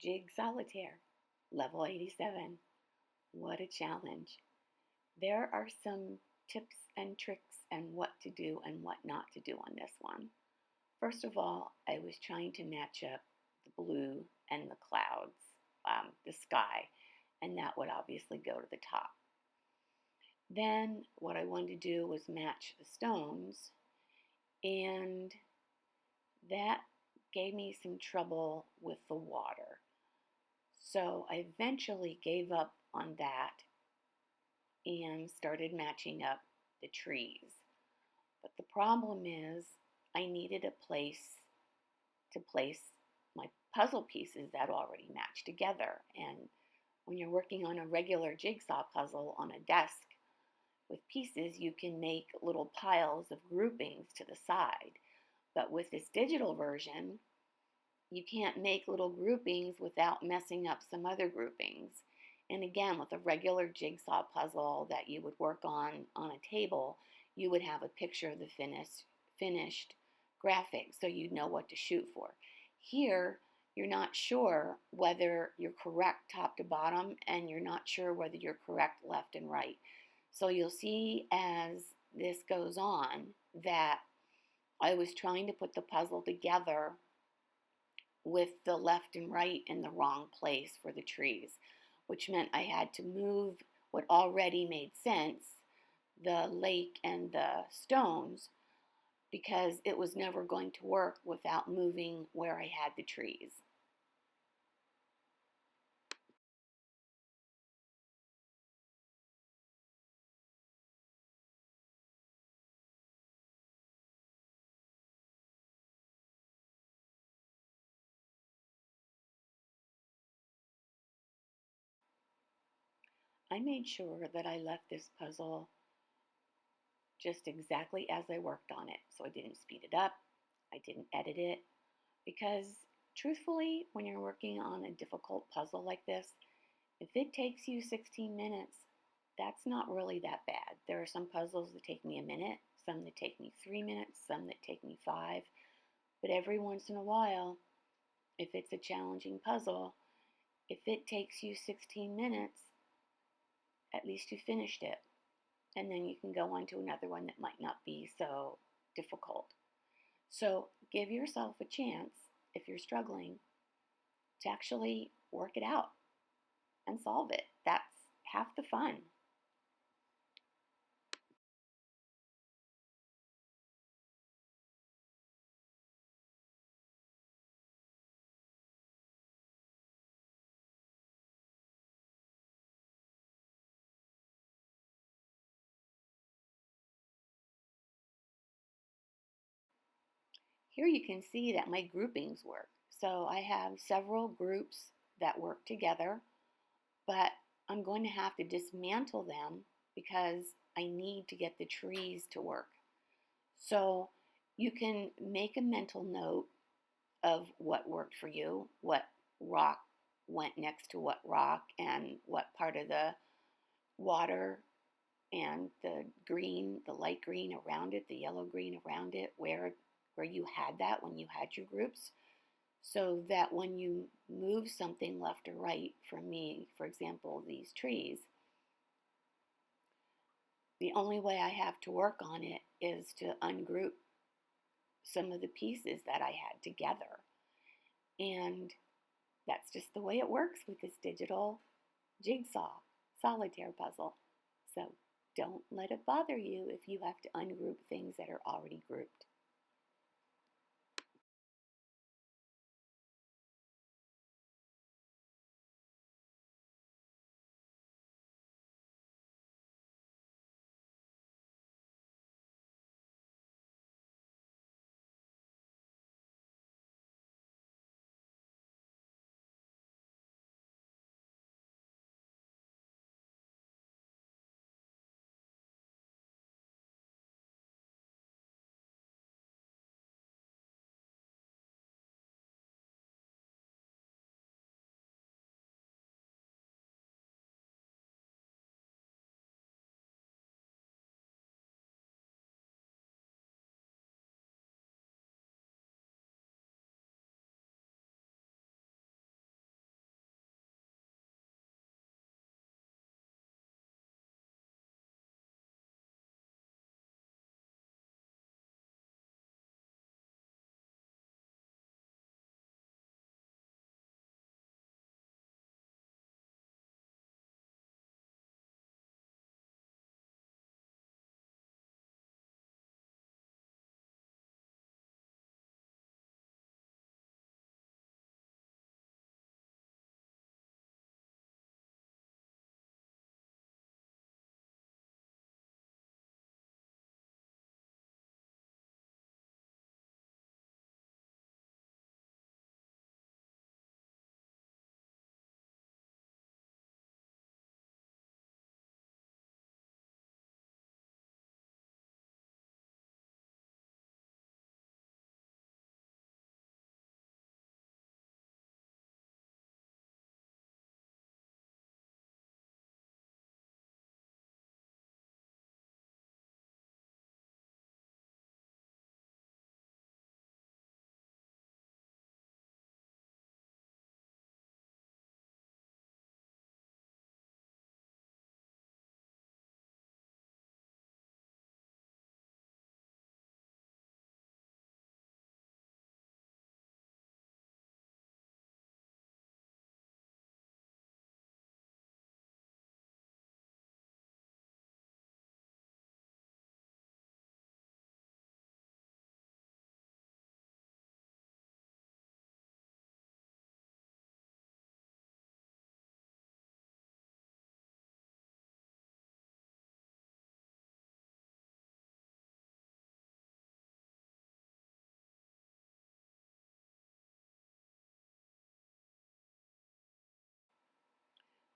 Jigsolitaire Level 87. What a challenge. There are some tips and tricks and what to do and what not to do on this one. First of all, I was trying to match up the blue and the clouds, the sky, and that would obviously go to the top. Then what I wanted to do was match the stones, and that gave me some trouble with the water. So I eventually gave up on that and started matching up the trees. But the problem is I needed a place to place my puzzle pieces that already match together. And when you're working on a regular jigsaw puzzle on a desk with pieces, you can make little piles of groupings to the side. But with this digital version, you can't make little groupings without messing up some other groupings. And again, with a regular jigsaw puzzle that you would work on a table, you would have a picture of the finished graphic, so you'd know what to shoot for. Here, you're not sure whether you're correct top to bottom, and you're not sure whether you're correct left and right. So you'll see as this goes on that I was trying to put the puzzle together with the left and right in the wrong place for the trees, which meant I had to move what already made sense, the lake and the stones, because it was never going to work without moving where I had the trees. I made sure that I left this puzzle just exactly as I worked on it. So I didn't speed it up, I didn't edit it, because truthfully, when you're working on a difficult puzzle like this, if it takes you 16 minutes, that's not really that bad. There are some puzzles that take me a minute, some that take me 3 minutes, some that take me 5. But every once in a while, if it's a challenging puzzle, if it takes you 16 minutes, at least you finished it. And then you can go on to another one that might not be so difficult. So give yourself a chance, if you're struggling, to actually work it out and solve it. That's half the fun. Here you can see that my groupings work. So I have several groups that work together, but I'm going to have to dismantle them because I need to get the trees to work. So you can make a mental note of what worked for you, what rock went next to what rock, and what part of the water and the green, the light green around it, the yellow green around it, where you had that when you had your groups, so that when you move something left or right, from me, for example, these trees, the only way I have to work on it is to ungroup some of the pieces that I had together. And that's just the way it works with this digital jigsaw solitaire puzzle. So don't let it bother you if you have to ungroup things that are already grouped.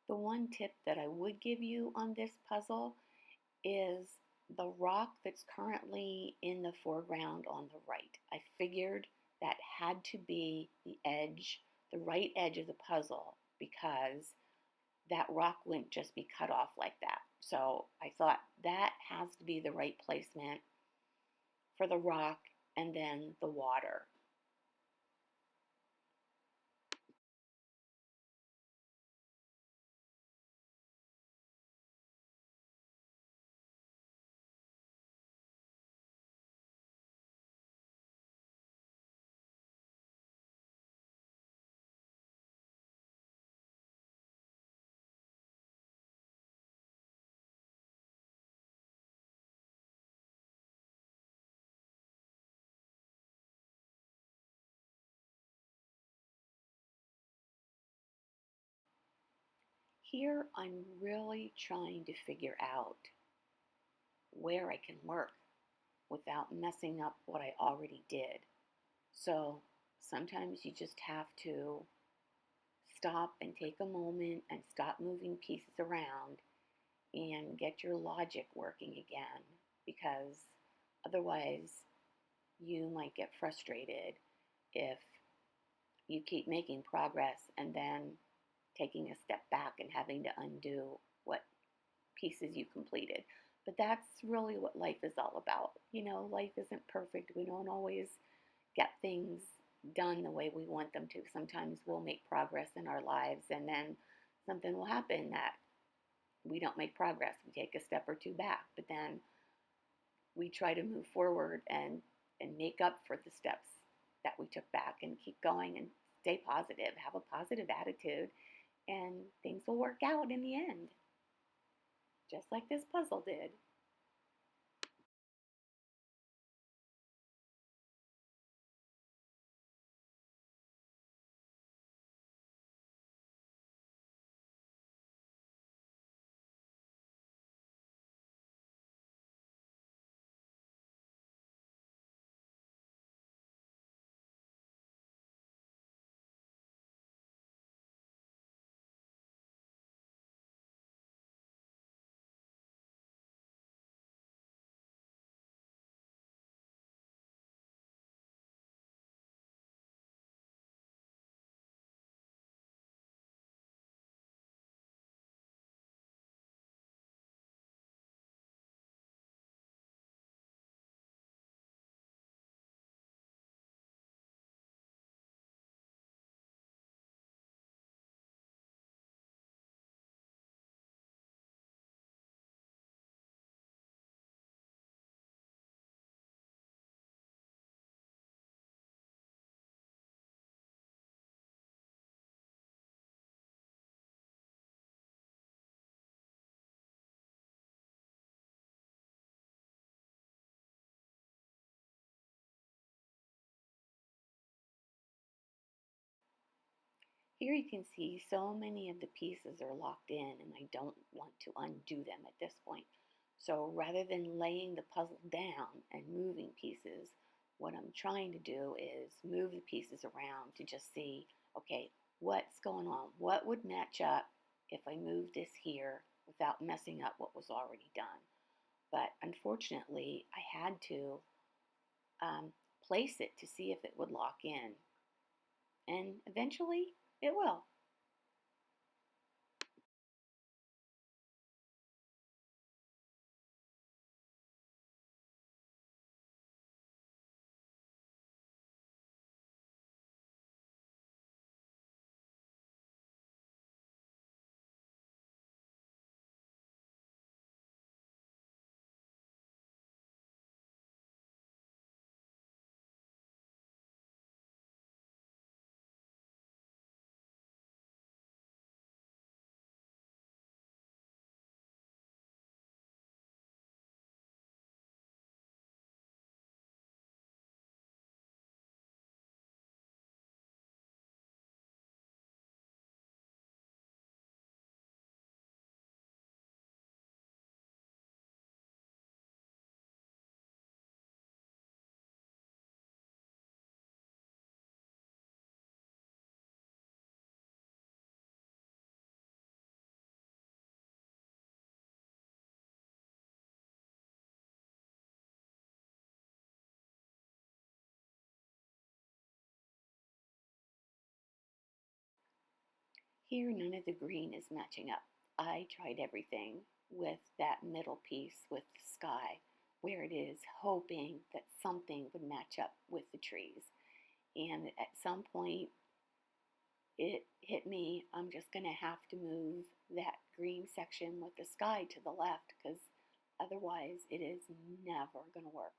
The one tip that I would give you on this puzzle is the rock that's currently in the foreground on the right. I figured that had to be the edge, the right edge of the puzzle, because that rock wouldn't just be cut off like that. So I thought that has to be the right placement for the rock and then the water. Here I'm really trying to figure out where I can work without messing up what I already did. So sometimes you just have to stop and take a moment and stop moving pieces around and get your logic working again, because otherwise you might get frustrated if you keep making progress and then taking a step back and having to undo what pieces you completed. But that's really what life is all about. You know, life isn't perfect. We don't always get things done the way we want them to. Sometimes we'll make progress in our lives and then something will happen that we don't make progress. We take a step or two back, but then we try to move forward and make up for the steps that we took back and keep going and stay positive, have a positive attitude, and things will work out in the end, just like this puzzle did. Here you can see so many of the pieces are locked in and I don't want to undo them at this point. So rather than laying the puzzle down and moving pieces, what I'm trying to do is move the pieces around to just see, okay, what's going on? What would match up if I move this here without messing up what was already done? But unfortunately, I had to place it to see if it would lock in. And eventually, it will. Here, none of the green is matching up. I tried everything with that middle piece with the sky, where it is, hoping that something would match up with the trees. And at some point, it hit me, I'm just going to have to move that green section with the sky to the left because otherwise it is never going to work.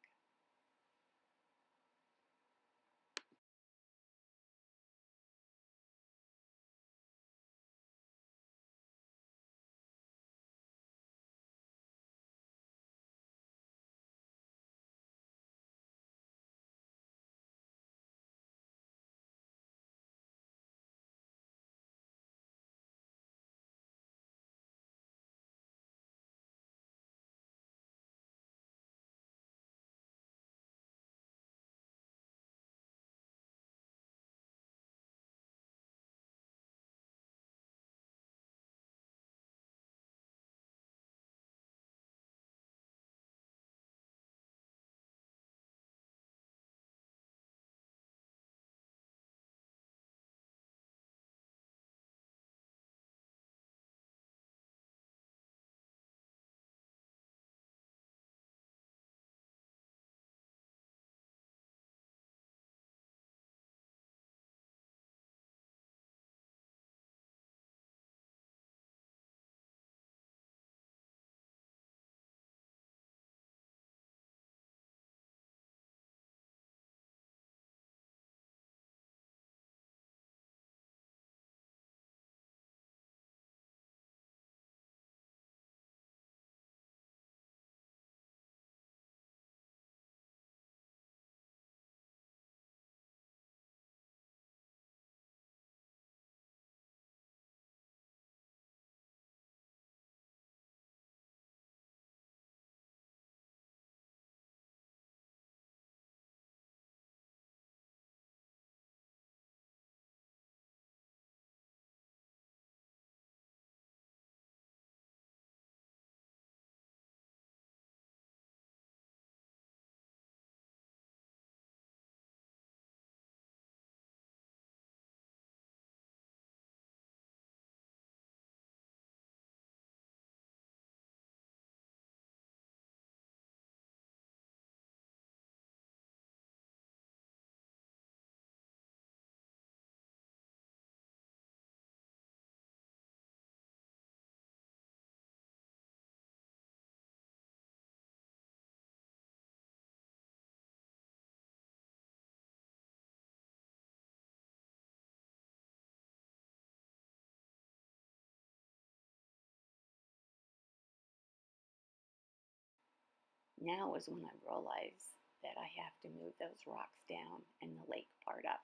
Now is when I realized that I have to move those rocks down and the lake part up.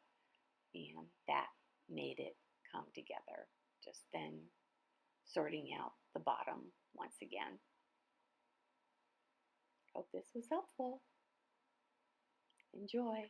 And that made it come together. Just then sorting out the bottom once again. Hope this was helpful. Enjoy.